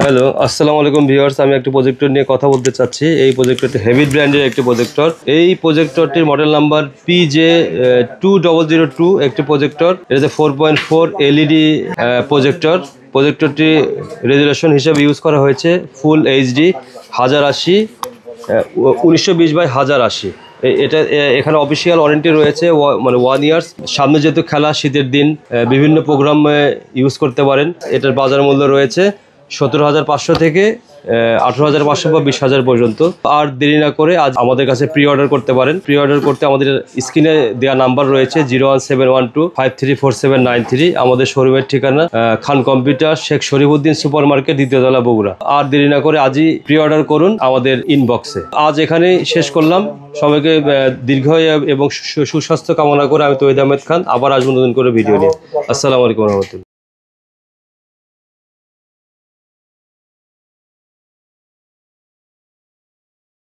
Hello, আসসালামু আলাইকুম viewers. আমি একটা প্রজেক্টর নিয়ে কথা বলতে চাচ্ছি। এই প্রজেক্টরটি হেভি ব্র্যান্ডের একটি প্রজেক্টর। এই প্রজেক্টরটির মডেল নাম্বার PJ2002 একটি প্রজেক্টর। এটা 4.4 এলইডি প্রজেক্টর। প্রজেক্টরটি রেজুলেশন হিসেবে ইউজ করা হয়েছে ফুল এইচডি 1080 1920x1080। এটা এখানে অফিসিয়াল ওয়ারেন্টি রয়েছে, মানে 1 ইয়ার্স। সামনে যেহেতু খেলা, শীতের দিন, বিভিন্ন প্রোগ্রামে ইউজ করতে পারেন। এটার বাজার মূল্য রয়েছে 17,500 থেকে 18,500 বা 20,000 পর্যন্ত। আর দেরি না করে আজ আমাদের কাছে প্রি অর্ডার করতে পারেন। প্রি অর্ডার করতে আমাদের স্ক্রিনে দেওয়া নাম্বার রয়েছে 01712534793। আমাদের শোরুমের ঠিকানা Khan computer, Sheikh Sharifuddin super market, 2য় তলা, বগুড়া। আর দেরি না করে আজই প্রি অর্ডার করুন আমাদের ইনবক্সে। আজ এখানেই শেষ করলাম। সবাইকে দীর্ঘ এবং সুস্বাস্থ্য কামনা করে আমি তৌহিদ আহমেদ খান আবার আসবো নতুন করে ভিডিও নিয়ে। আসসালামু আলাইকুম রহমতুল্লাহ।